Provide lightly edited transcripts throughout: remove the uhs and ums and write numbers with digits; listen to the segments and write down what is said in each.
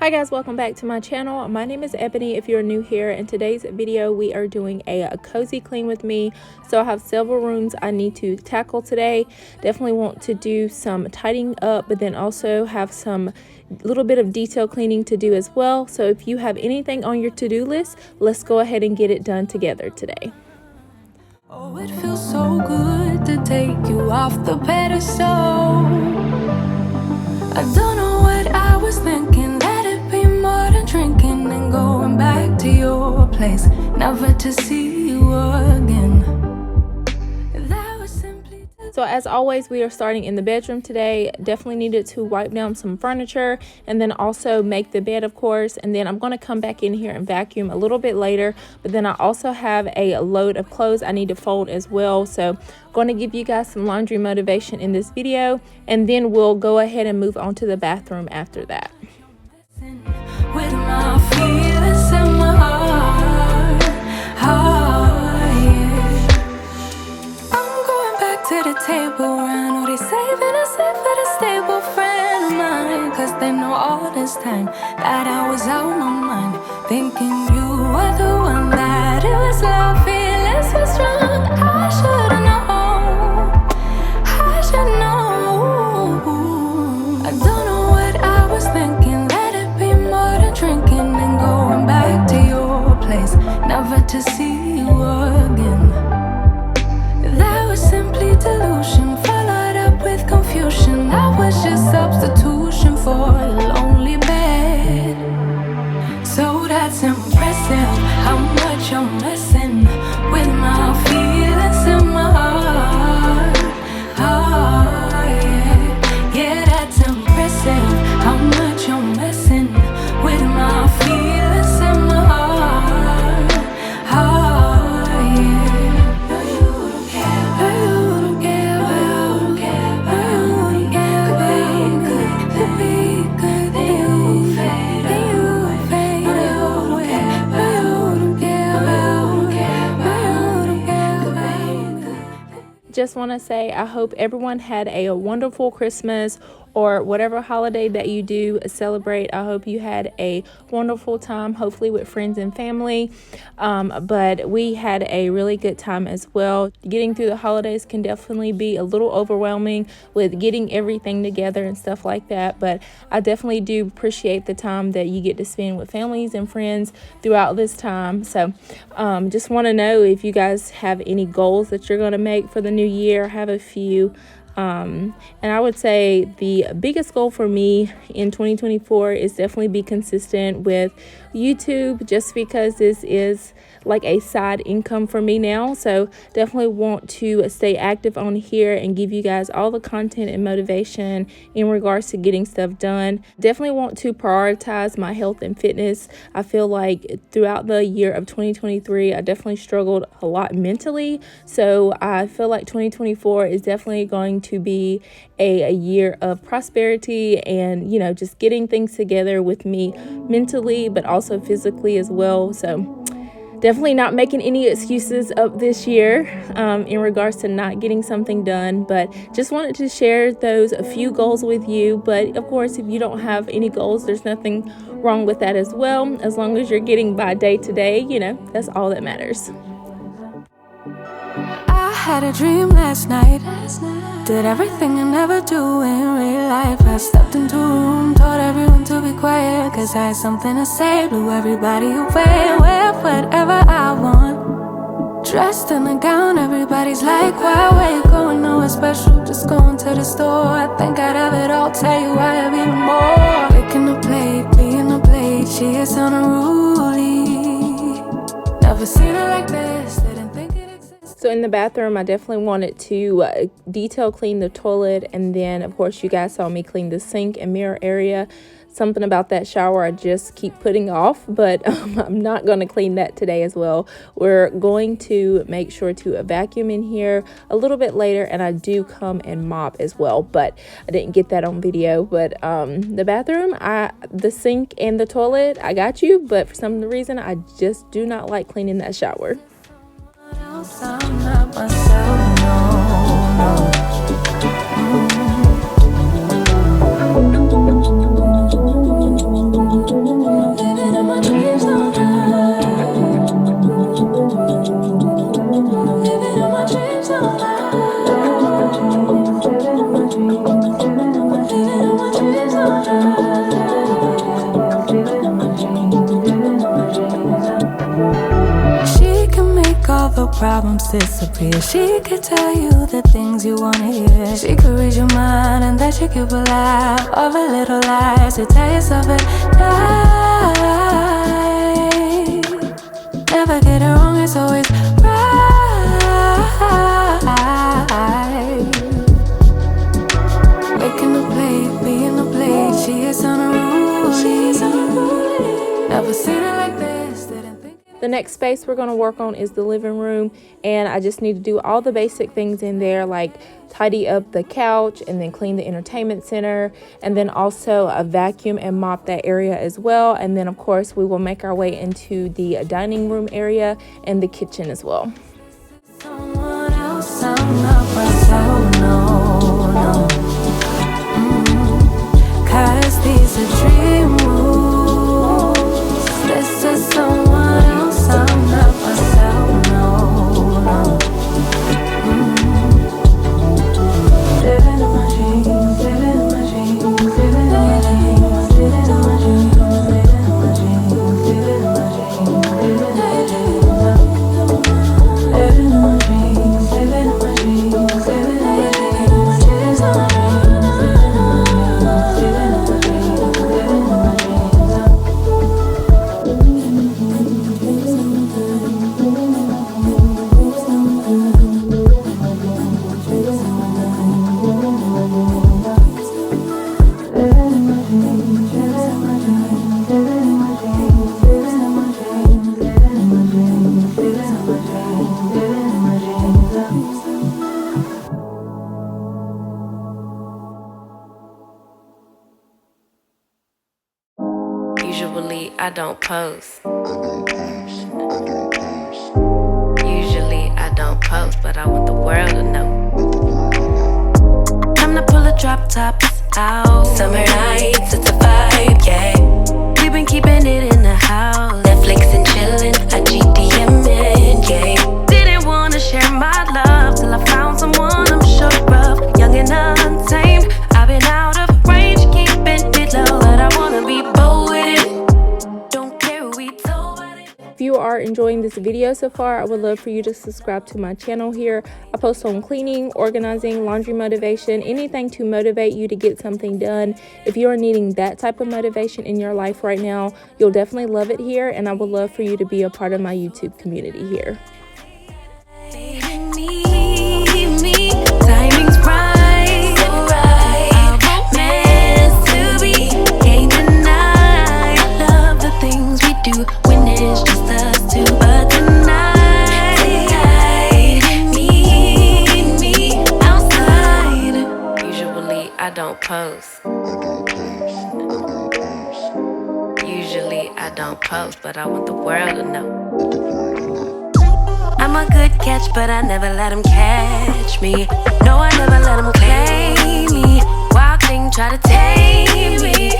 Hi guys, welcome back to my channel. My name is Ebony if you're new here. In today's video we are doing a cozy clean with me. So I have several rooms I need to tackle today. Definitely want to do some tidying up, but then also have some little bit of detail cleaning to do as well. So if you have anything on your to-do list, let's go ahead and get it done together today. Oh, it feels so good to take you off the pedestal. I don't know what I was thinking. Let it be more than drinking and going back to your place, never to see you again. That was simply. So as always, we are starting in the bedroom today. Definitely needed to wipe down some furniture and then also make the bed, of course. And then I'm going to come back in here and vacuum a little bit later. But then I also have a load of clothes I need to fold as well. So I'm going to give you guys some laundry motivation in this video. And then we'll go ahead and move on to the bathroom after that. With my feelings in my heart, yeah. I'm going back to the table. I know they saving us up for the stable friend of mine, 'cause they know all this time that I was out my mind, thinking you were the one, that it was love, feelings were strong. I should've known, I should know. I don't know what I was thinking. Let it be more than drinking and going back to your place, never to see you again. That was simply delusion, followed up with confusion. That was just substitution for a lonely bed. So that's impressive, how much I'm messing with my feelings in my heart. Yeah, yeah, that's impressive, how much I'm messing with my feelings in my heart. Yeah. Just want to say I hope everyone had a wonderful Christmas or whatever holiday that you do celebrate. I hope you had a wonderful time, hopefully with friends and family. But we had a really good time as well. Getting through the holidays can definitely be a little overwhelming with getting everything together and stuff like that. But I definitely do appreciate the time that you get to spend with families and friends throughout this time. So just want to know if you guys have any goals that you're going to make for the new year. I have a few. And I would say the biggest goal for me in 2024 is definitely be consistent with YouTube, just because this is like a side income for me now. So definitely want to stay active on here and give you guys all the content and motivation in regards to getting stuff done. Definitely want to prioritize my health and fitness. I feel like throughout the year of 2023, I definitely struggled a lot mentally. So I feel like 2024 is definitely going to be a year of prosperity and, you know, just getting things together with me mentally, but also physically as well. So definitely not making any excuses of this year in regards to not getting something done, but just wanted to share those a few goals with you. But of course, if you don't have any goals, there's nothing wrong with that as well. As long as you're getting by day to day, you know, that's all that matters. I had a dream last night. Did everything I never do in real life. I stepped into a room, told everyone to be quiet, 'cause I had something to say. Blew everybody away, wear whatever I want. Dressed in a gown, everybody's like, why, where you going? Nowhere special, just going to the store. I think I'd have it all, tell you I have even more. Picking a plate, being a plate, she is unruly. Never seen her like this, didn't think it existed. So in the bathroom, I definitely wanted to detail clean the toilet. And then, of course, you guys saw me clean the sink and mirror area. Something about that shower I just keep putting off, but I'm not going to clean that today as well. We're going to make sure to vacuum in here a little bit later, and I do come and mop as well, but I didn't get that on video. But the bathroom, the sink and the toilet, I got you, but for some reason I just do not like cleaning that shower. I'm not myself, no. all the problems disappear. She could tell you the things you wanna hear. She could read your mind and then she could laugh of a little lies to tell yourself it right. Never get it wrong, it's always right. Making the plate, being the plate. She is on a roll. Never seen it like this. Didn't think The next space we're going to work on is the living room, and I just need to do all the basic things in there, like tidy up the couch and then clean the entertainment center, and then also vacuum and mop that area as well. And then of course we will make our way into the dining room area and the kitchen as well. someone else, I'm not myself, no. 'Cause these are dream rules. This is someone else, I'm not myself, no. Living in my dreams, living in my dreams, living in my dreams, living in my dreams, living in my dreams, living in my dreams, living in my dreams. Living in my dreams, living in my dreams, living in my dreams, living in my dreams. Usually I don't post. Usually I don't post, but I want the world to know. Time to pull a drop top out. Summer nights, it's a vibe, yeah. We've been keeping it in the house. Netflix and chillin', I GDM'in', yeah. Didn't wanna share my love till I found someone I'm sure of. Young and untamed, I've been out of range, keeping it low, but I wanna be bold with it. If you are enjoying this video so far, I would love for you to subscribe to my channel here. I post on cleaning, organizing, laundry motivation, anything to motivate you to get something done. If you are needing that type of motivation in your life right now, you'll definitely love it here, and I would love for you to be a part of my YouTube community here. I don't post. Usually I don't post, but I want the world to know. I'm a good catch, but I never let them catch me. No, I never let them claim me. Wild thing try to tame me,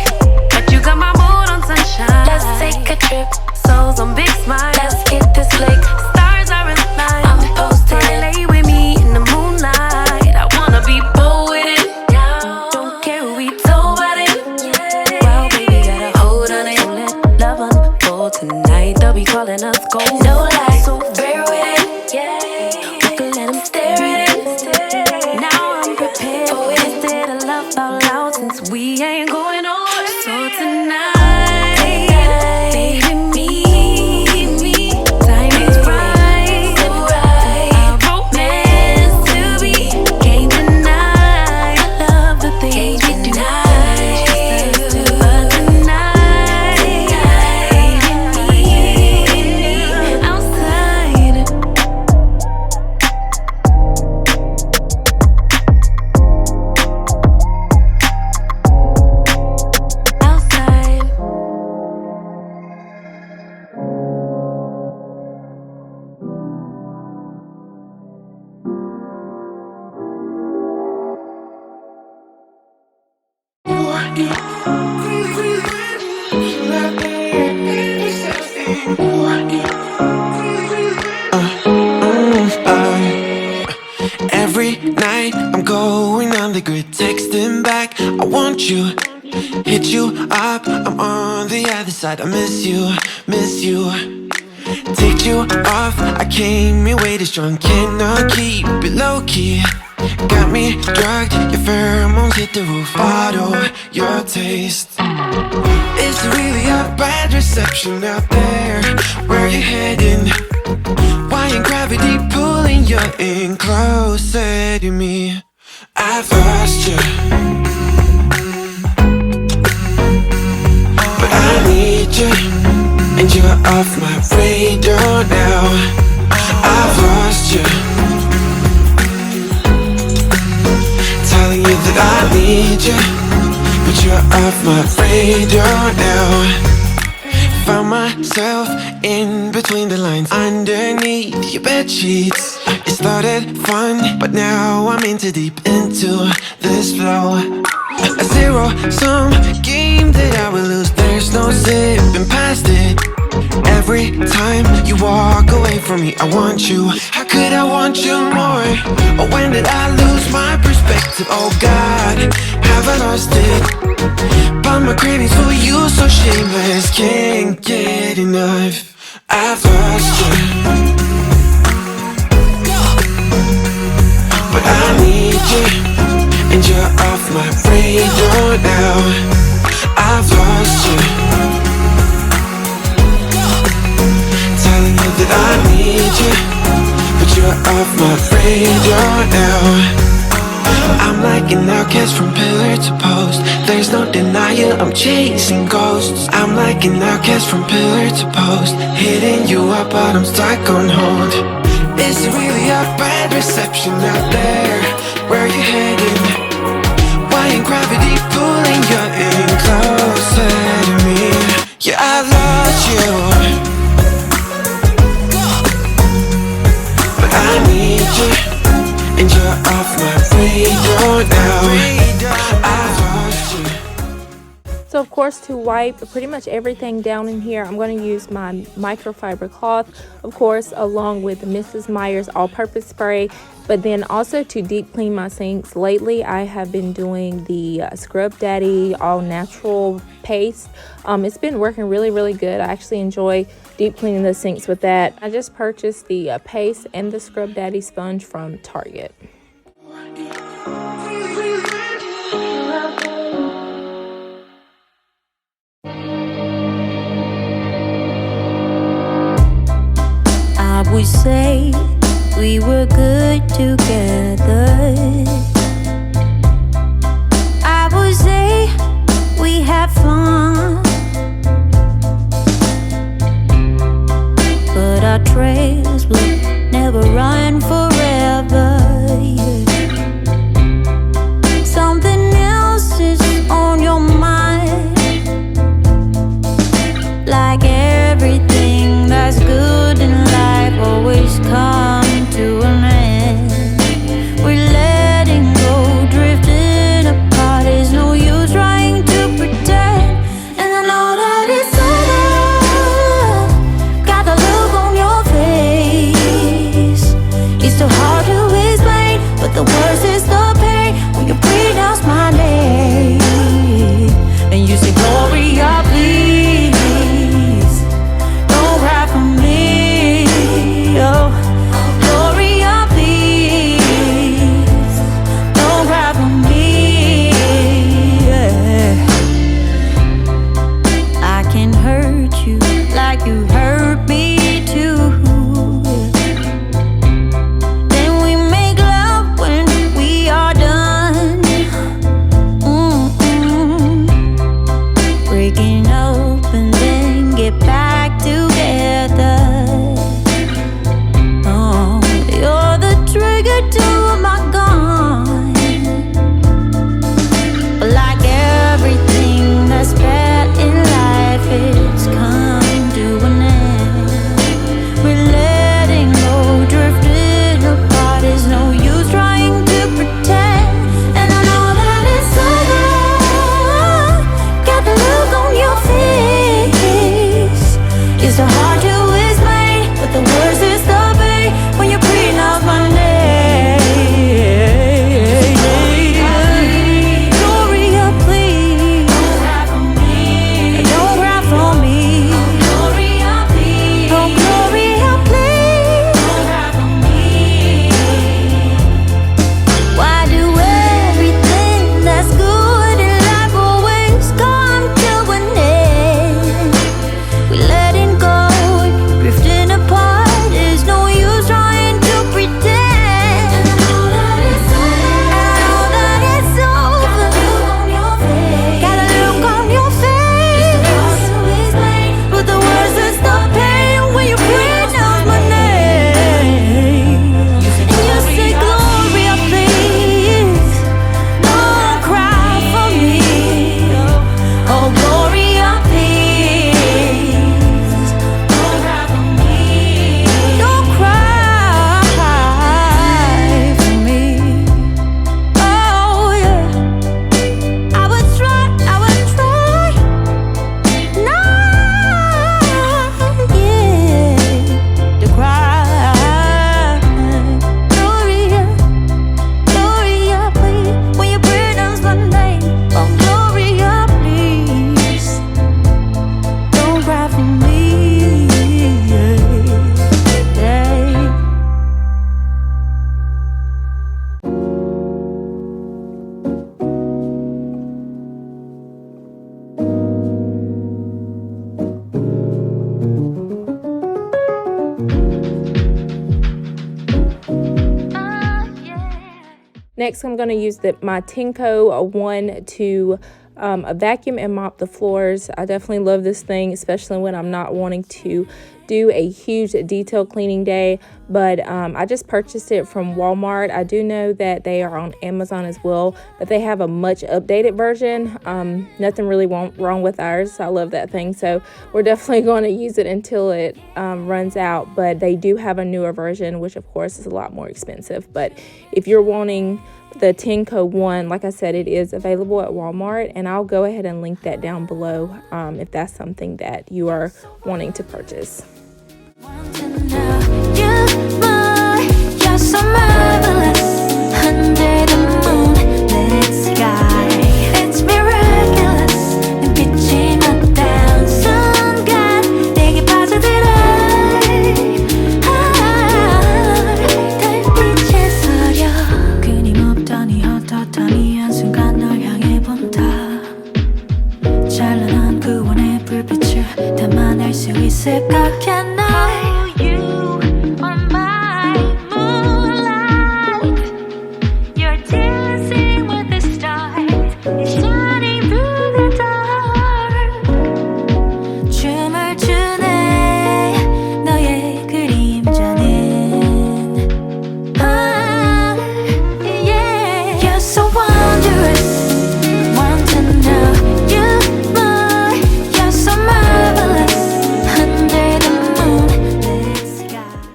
but you got my mood on sunshine. Let's take a trip, souls on big smiles. Let's hit this lake, stars are in line. I'm posted, lay with me in the moonlight. I wanna be bold with it. Tonight they'll be calling us gold. No lies, so bear with it. Yeah, we can let them stare at it. Now I'm prepared for it. Instead of love out loud, since we ain't going on. So tonight, baby, meet me. Time is right. Our romance to be. Can't deny. I love the things we do. Every night I'm going on the grid, texting back, I want you, hit you up, I'm on the other side, I miss you, ticked you off. I came in way too strong, cannot keep it low key. Got me drugged, your pheromones hit the roof. Bottle your taste. It's really a bad reception out there. Where you heading? Why ain't gravity pulling you in closer to me? I've lost you, but I need you, and you're off my radar now. I've lost you, telling you that I need you, but you're off my radar now. Found myself in between the lines, underneath your bed sheets. It started fun, but now I'm in too deep into this flow. A zero-sum game that I will lose. There's no zipping past it. Every time you walk away from me, I want you. How could I want you more? Or when did I lose my perspective? Oh God, have I lost it? But my cravings for you so shameless, can't get enough. I've lost you, but I need you, and you're off my radar now. I've lost you, telling you that I need you, but you're off my radar now. I'm like an outcast from pillar to post. There's no denial, I'm chasing ghosts. I'm like an outcast from pillar to post, hitting you up but I'm stuck on hold. It's really a bad reception out there. Where you heading? Why ain't gravity pulling you in closer to me? Yeah, I lost you, but I need you, and you're off my radar now. I've lost you. So of course, to wipe pretty much everything down in here, I'm going to use my microfiber cloth, of course, along with Mrs. Meyer's all-purpose spray. But then also to deep clean my sinks, lately I have been doing the Scrub Daddy all natural paste. It's been working really, really good. I actually enjoy deep cleaning the sinks with that. I just purchased the paste and the Scrub Daddy sponge from Target. I would say we were good together. I would say we had fun, but our trails will never run forever. Something else is on your mind, like everything that's good in life always comes to an end. We're letting go, drifting apart. There's no use trying to pretend. And I know that it's sad. Got the look on your face. It's too hard to explain, but the worst is the pain when you pronounce my name and you say, Gloria, please don't cry for me. Oh, Gloria, please don't cry for me. Yeah. I can hurt you like you hurt me too. Then we make love when we Next, I'm going to use my Tenco one to vacuum and mop the floors. I definitely love this thing, especially when I'm not wanting to do a huge detail cleaning day. But I just purchased it from Walmart. I do know that they are on Amazon as well, but they have a much updated version. Nothing really wrong with ours. I love that thing, so we're definitely going to use it until it runs out. But they do have a newer version, which of course is a lot more expensive. But if you're wanting the Tenco one, like I said, it is available at Walmart, and I'll go ahead and link that down below if that's something that you are wanting to purchase. You're so marvelous under the moonlit sky. It's miraculous. 빛이 맞닿은 순간 내게 빠져들어. 달빛에 서려 끊임없더니 헛헛함이 한순간 널 향해 본다. 찬란한 구원의 불빛을 담아낼 수 있을까? Can I?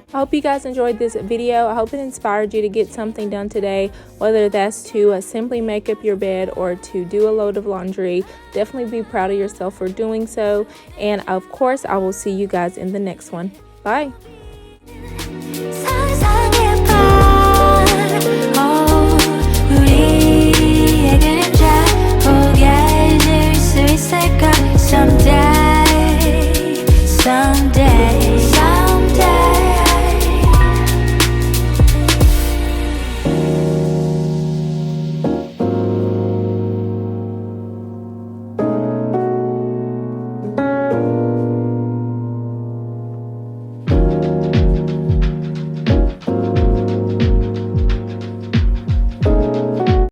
I hope you guys enjoyed this video. I hope it inspired you to get something done today, whether that's to simply make up your bed or to do a load of laundry. Definitely be proud of yourself for doing so. And of course, I will see you guys in the next one. Bye.